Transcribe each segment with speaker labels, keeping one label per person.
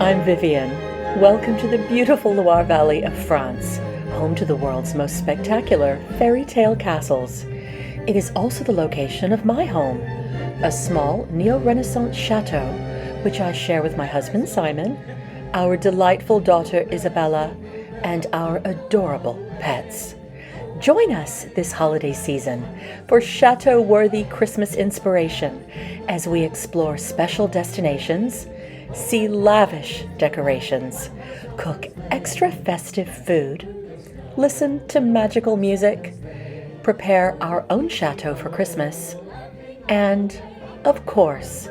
Speaker 1: I'm Vivienne. Welcome to the beautiful Loire Valley of France, home to the world's most spectacular fairy tale castles. It is also the location of my home, a small neo-Renaissance chateau, which I share with my husband Simon, our delightful daughter Isabella, and our adorable pets. Join us this holiday season for chateau-worthy Christmas inspiration as we explore special destinations, see lavish decorations, cook extra festive food, listen to magical music, prepare our own chateau for Christmas, and, of course,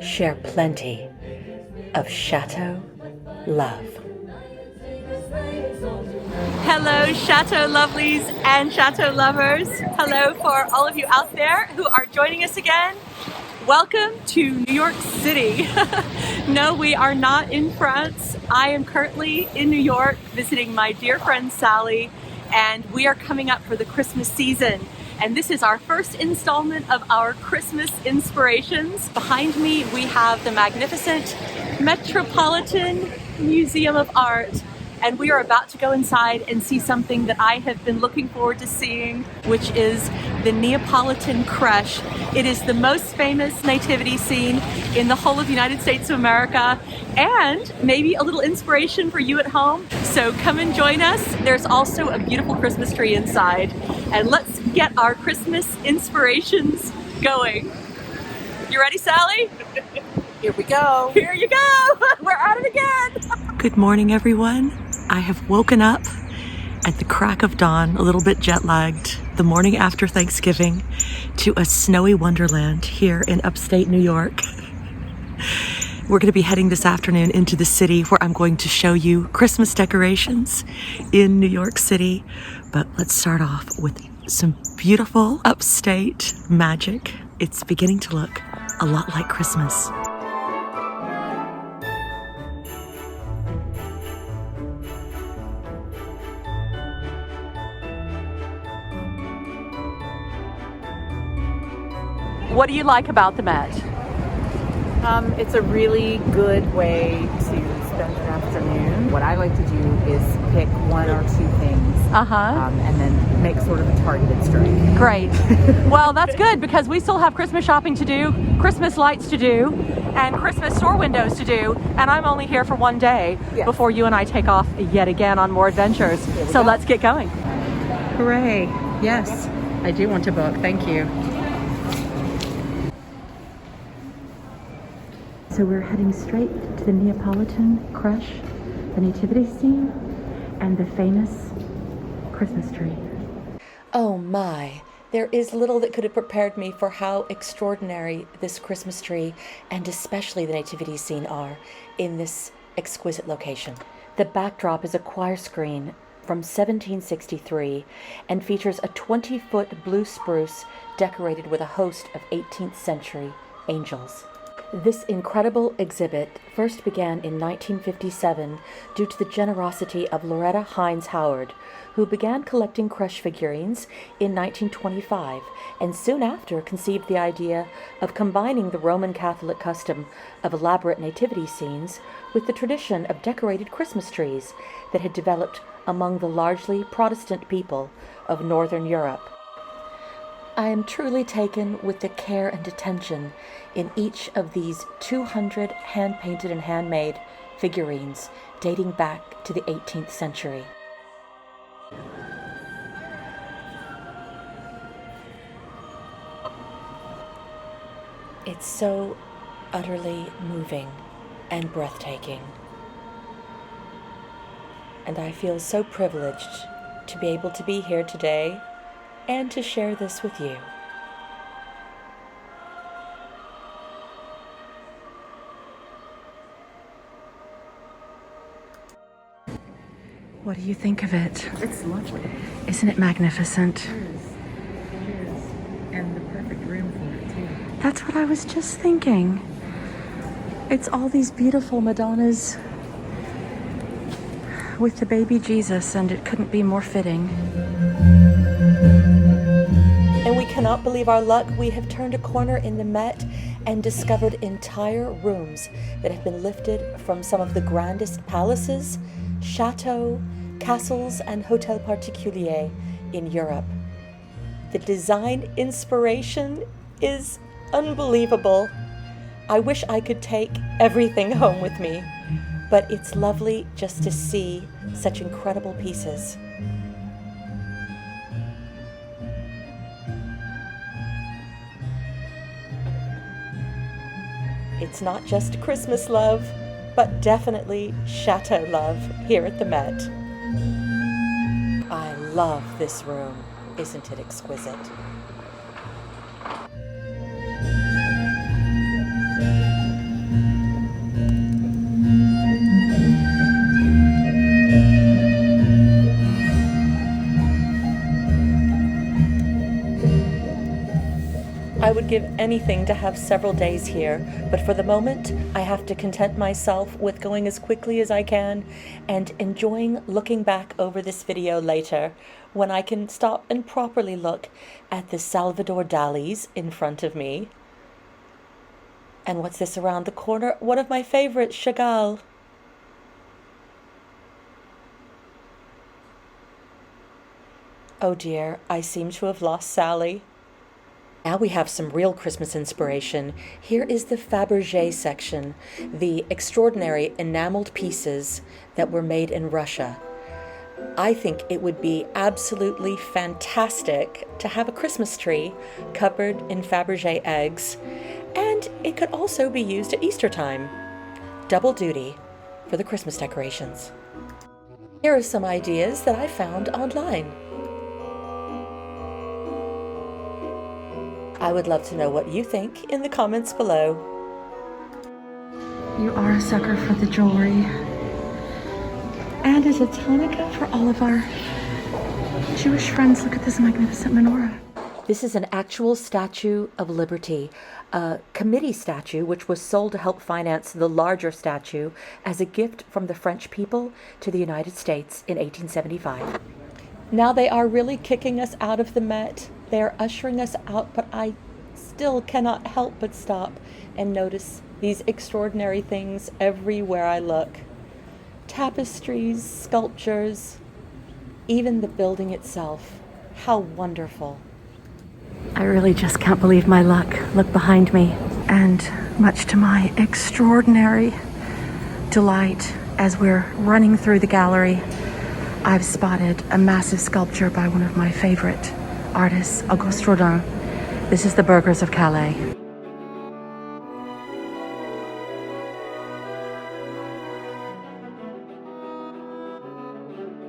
Speaker 1: share plenty of chateau love.
Speaker 2: Hello, Chateau lovelies and Chateau lovers. Hello for all of you out there who are joining us again. Welcome to New York City. No, we are not in France. I am currently in New York visiting my dear friend Sally, and we are coming up for the Christmas season. And this is our first installment of our Christmas inspirations. Behind me, we have the magnificent Metropolitan Museum of Art. And we are about to go inside and see something that I have been looking forward to seeing, which is the Neapolitan Creche. It is the most famous nativity scene in the whole of the United States of America, and maybe a little inspiration for you at home. So come and join us. There's also a beautiful Christmas tree inside. And let's get our Christmas inspirations going. You ready, Sally?
Speaker 3: Here we go.
Speaker 2: Here you go. We're at it again. Good morning, everyone. I have woken up at the crack of dawn, a little bit jet lagged, the morning after Thanksgiving, to a snowy wonderland here in upstate New York. We're going to be heading this afternoon into the city where I'm going to show you Christmas decorations in New York City. But let's start off with some beautiful upstate magic. It's beginning to look a lot like Christmas. What do you like about the Met?
Speaker 3: It's a really good way to spend an afternoon. What I like to do is pick one or two things and then make sort of a targeted strike.
Speaker 2: Great. Well, that's good because we still have Christmas shopping to do, Christmas lights to do, and Christmas store windows to do, and I'm only here for one day before you and I take off yet again on more adventures. So let's get going.
Speaker 3: Hooray. Yes, I do want to book. Thank you.
Speaker 1: So we're heading straight to the Neapolitan Creche, the nativity scene, and the famous Christmas tree. Oh my, there is little that could have prepared me for how extraordinary this Christmas tree and especially the nativity scene are in this exquisite location. The backdrop is a choir screen from 1763 and features a 20-foot blue spruce decorated with a host of 18th century angels. This incredible exhibit first began in 1957 due to the generosity of Loretta Hines Howard, who began collecting Creche figurines in 1925 and soon after conceived the idea of combining the Roman Catholic custom of elaborate nativity scenes with the tradition of decorated Christmas trees that had developed among the largely Protestant people of Northern Europe. I am truly taken with the care and attention in each of these 200 hand-painted and handmade figurines dating back to the 18th century. It's so utterly moving and breathtaking. And I feel so privileged to be able to be here today and to share this with you. What do you think of it?
Speaker 3: It's lovely.
Speaker 1: Isn't it magnificent?
Speaker 3: It is. And the perfect room for it, too.
Speaker 1: That's what I was just thinking. It's all these beautiful Madonnas with the baby Jesus, and it couldn't be more fitting. And we cannot believe our luck. We have turned a corner in the Met and discovered entire rooms that have been lifted from some of the grandest palaces, chateaux, castles, and hôtels particuliers in Europe. The design inspiration is unbelievable. I wish I could take everything home with me, but it's lovely just to see such incredible pieces. It's not just Christmas love, but definitely chateau love here at the Met. I love this room. Isn't it exquisite? I would give anything to have several days here, but for the moment, I have to content myself with going as quickly as I can and enjoying looking back over this video later when I can stop and properly look at the Salvador Dali's in front of me. And what's this around the corner? One of my favorites, Chagall. Oh dear, I seem to have lost Sally. Now we have some real Christmas inspiration. Here is the Fabergé section, the extraordinary enameled pieces that were made in Russia. I think it would be absolutely fantastic to have a Christmas tree covered in Fabergé eggs, and it could also be used at Easter time. Double duty for the Christmas decorations. Here are some ideas that I found online. I would love to know what you think in the comments below. You are a sucker for the jewelry. And as a tonica for all of our Jewish friends, look at this magnificent menorah. This is an actual Statue of Liberty, a committee statue which was sold to help finance the larger statue as a gift from the French people to the United States in 1875. Now they are really kicking us out of the Met. They are ushering us out, but I still cannot help but stop and notice these extraordinary things everywhere I look. Tapestries, sculptures, even the building itself. How wonderful. I really just can't believe my luck. Look behind me. And much to my extraordinary delight as we're running through the gallery, I've spotted a massive sculpture by one of my favorite artists, Auguste Rodin. This is the Burghers of Calais.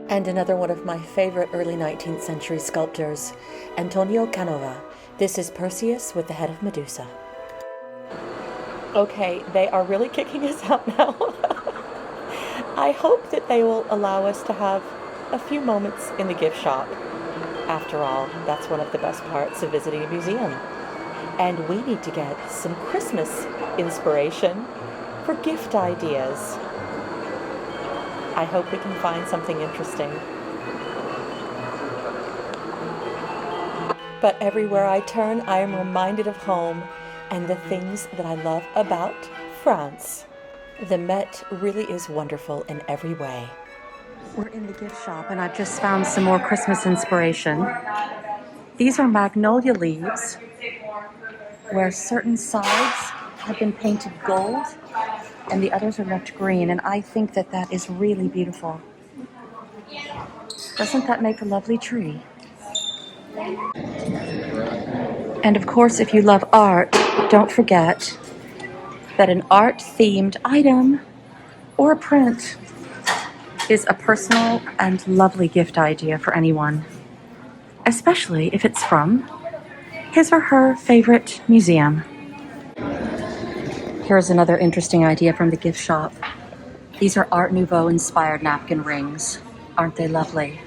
Speaker 1: And another one of my favorite early 19th century sculptors, Antonio Canova. This is Perseus with the head of Medusa. Okay, they are really kicking us out now. I hope that they will allow us to have a few moments in the gift shop. After all, that's one of the best parts of visiting a museum. And we need to get some Christmas inspiration for gift ideas. I hope we can find something interesting. But everywhere I turn, I am reminded of home and the things that I love about France. The Met really is wonderful in every way. We're in the gift shop and I've just found some more Christmas inspiration. These are magnolia leaves where certain sides have been painted gold and the others are left green, and I think that that is really beautiful. Doesn't that make a lovely tree? And of course, if you love art, don't forget that an art-themed item or a print is a personal and lovely gift idea for anyone, especially if it's from his or her favorite museum. Here's another interesting idea from the gift shop. These are Art Nouveau inspired napkin rings. Aren't they lovely?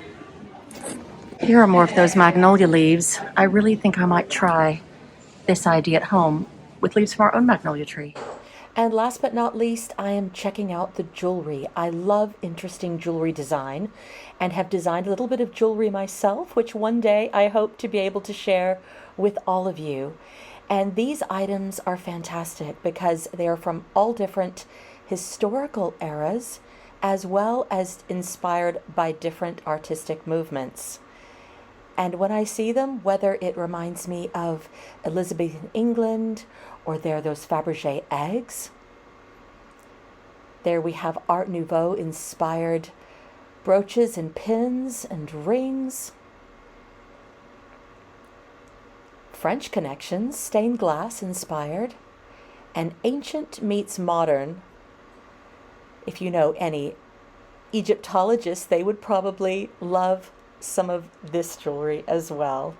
Speaker 1: Here are more of those magnolia leaves. I really think I might try this idea at home with leaves from our own magnolia tree. And last but not least, I am checking out the jewelry. I love interesting jewelry design and have designed a little bit of jewelry myself, which one day I hope to be able to share with all of you. And these items are fantastic because they are from all different historical eras, as well as inspired by different artistic movements. And when I see them, whether it reminds me of Elizabethan England, or they're those Fabergé eggs, there we have Art Nouveau inspired brooches and pins and rings. French connections, stained glass inspired, and ancient meets modern. If you know any Egyptologists, they would probably love some of this jewelry as well.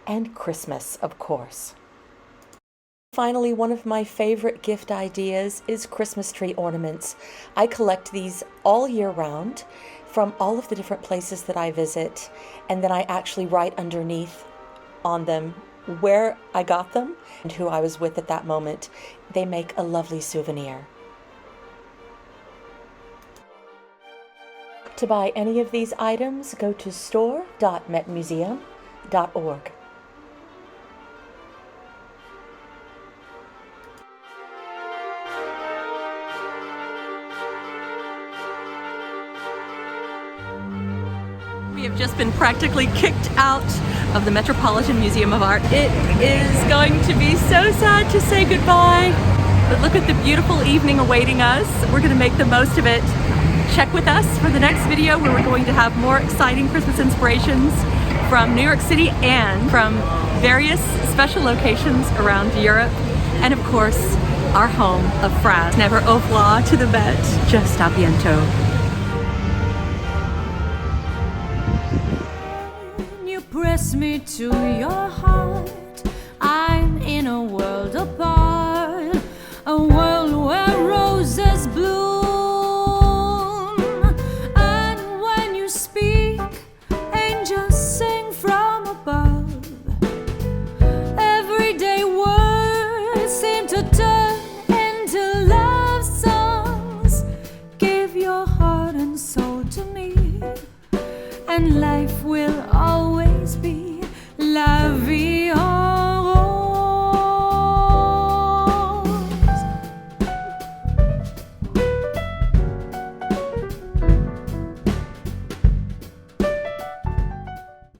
Speaker 1: And Christmas, of course. Finally, one of my favorite gift ideas is Christmas tree ornaments. I collect these all year round from all of the different places that I visit, and then I actually write underneath on them where I got them and who I was with at that moment. They make a lovely souvenir. To buy any of these items, go to store.metmuseum.org.
Speaker 2: We have just been practically kicked out of the Metropolitan Museum of Art. It is going to be so sad to say goodbye, but look at the beautiful evening awaiting us. We're going to make the most of it. Check with us for the next video where we're going to have more exciting Christmas inspirations from New York City and from various special locations around Europe, and of course our home of France. Never au revoir to the bête, just à bientôt.
Speaker 4: Press me to your heart. I'm in a world apart, a world where roses bloom. And when you speak, angels sing from above. Everyday words seem to turn into love songs. Give your heart and soul to me, and life